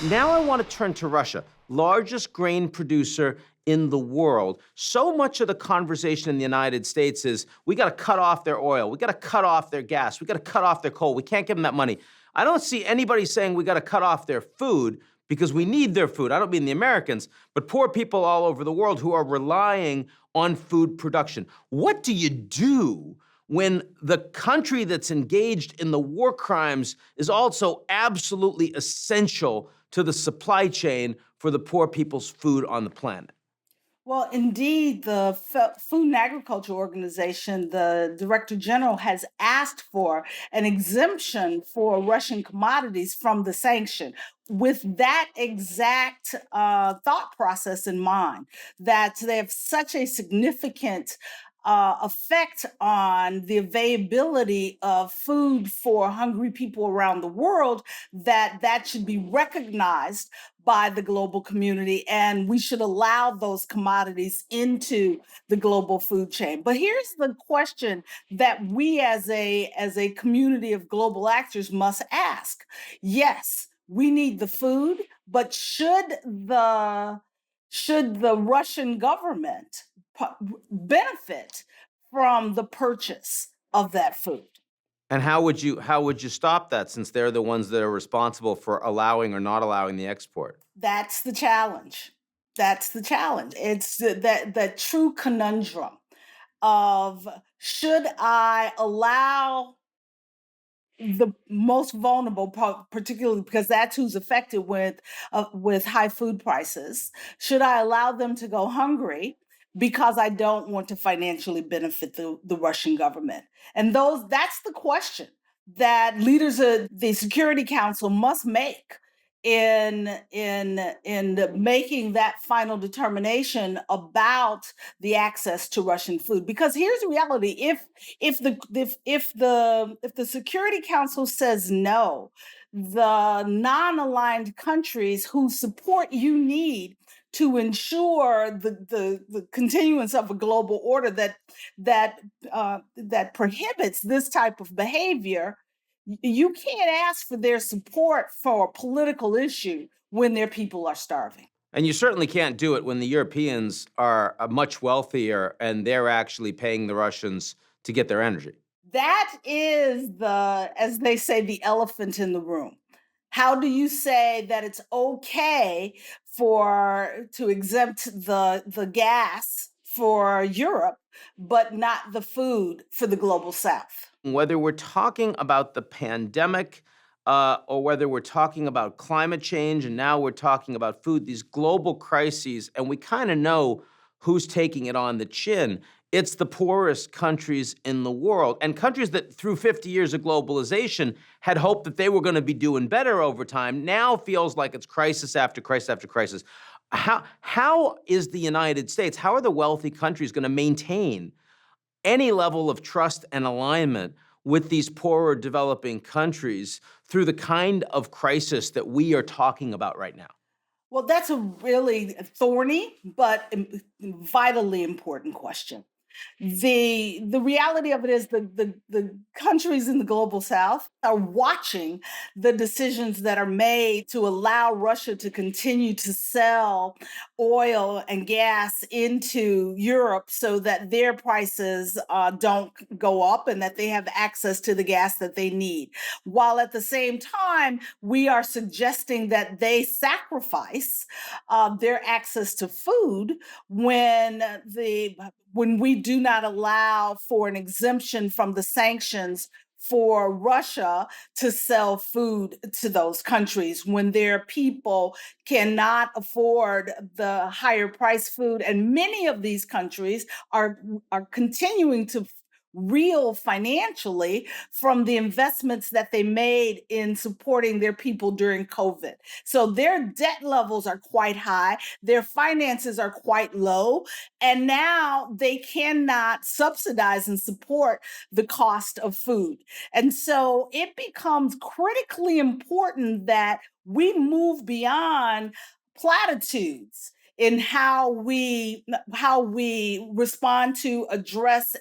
Now I want to turn to Russia, largest grain producer in the world. So much of the conversation in the United States is we got to cut off their oil, we got to cut off their gas, we got to cut off their coal, we can't give them that money. I don't see anybody saying we got to cut off their food because we need their food. I don't mean the Americans, but poor people all over the world who are relying on food production. What do you do when the country that's engaged in the war crimes is also absolutely essential to the supply chain for the poor people's food on the planet? Well, indeed, the Food and Agriculture Organization, the Director General, has asked for an exemption for Russian commodities from the sanction with that exact thought process in mind, that they have such a significant effect on the availability of food for hungry people around the world, that should be recognized by the global community, and we should allow those commodities into the global food chain. But here's the question that we as a community of global actors must ask. Yes, we need the food, but should the Russian government benefit from the purchase of that food? And how would you stop that, since they're the ones that are responsible for allowing or not allowing the export? That's the challenge. That's the challenge. It's that true conundrum of, should I allow the most vulnerable, particularly because that's who's affected with high food prices, should I allow them to go hungry because I don't want to financially benefit the Russian government? And that's the question that leaders of the Security Council must make in making that final determination about the access to Russian food. Because here's the reality: if the Security Council says no, the non-aligned countries whose support you need to ensure the continuance of a global order that prohibits this type of behavior, you can't ask for their support for a political issue when their people are starving. And you certainly can't do it when the Europeans are much wealthier and they're actually paying the Russians to get their energy. That is as they say, the elephant in the room. How do you say that it's okay to exempt the gas for Europe, but not the food for the global South? Whether we're talking about the pandemic, or whether we're talking about climate change, and now we're talking about food, these global crises, and we kind of know who's taking it on the chin. It's the poorest countries in the world, and countries that through 50 years of globalization had hoped that they were going to be doing better over time now feels like it's crisis after crisis after crisis. How is the United States, how are the wealthy countries going to maintain any level of trust and alignment with these poorer developing countries through the kind of crisis that we are talking about right now? Well, that's a really thorny but vitally important question. The reality of it is the countries in the global South are watching the decisions that are made to allow Russia to continue to sell oil and gas into Europe so that their prices don't go up and that they have access to the gas that they need. While at the same time, we are suggesting that they sacrifice their access to food when we do not allow for an exemption from the sanctions for Russia to sell food to those countries, when their people cannot afford the higher price food. And many of these countries are continuing to reel financially from the investments that they made in supporting their people during COVID. So their debt levels are quite high, their finances are quite low, and now they cannot subsidize and support the cost of food. And so it becomes critically important that we move beyond platitudes in how we respond to, address,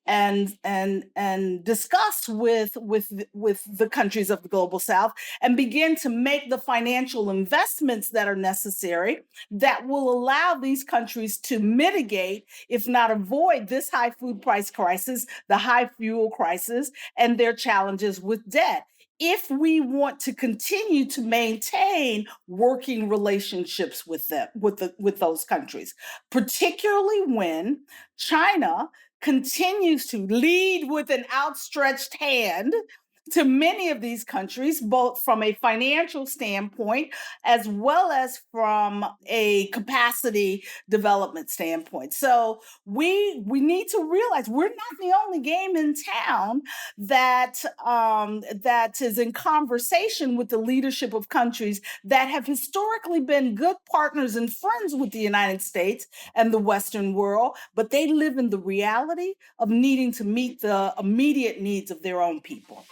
and discuss with the countries of the global south, and begin to make the financial investments that are necessary that will allow these countries to mitigate, if not avoid, this high food price crisis, the high fuel crisis, and their challenges with debt, if we want to continue to maintain working relationships with them, with those countries, particularly when China continues to lead with an outstretched hand to many of these countries, both from a financial standpoint as well as from a capacity development standpoint. So we need to realize we're not the only game in town that that is in conversation with the leadership of countries that have historically been good partners and friends with the United States and the Western world, but they live in the reality of needing to meet the immediate needs of their own people.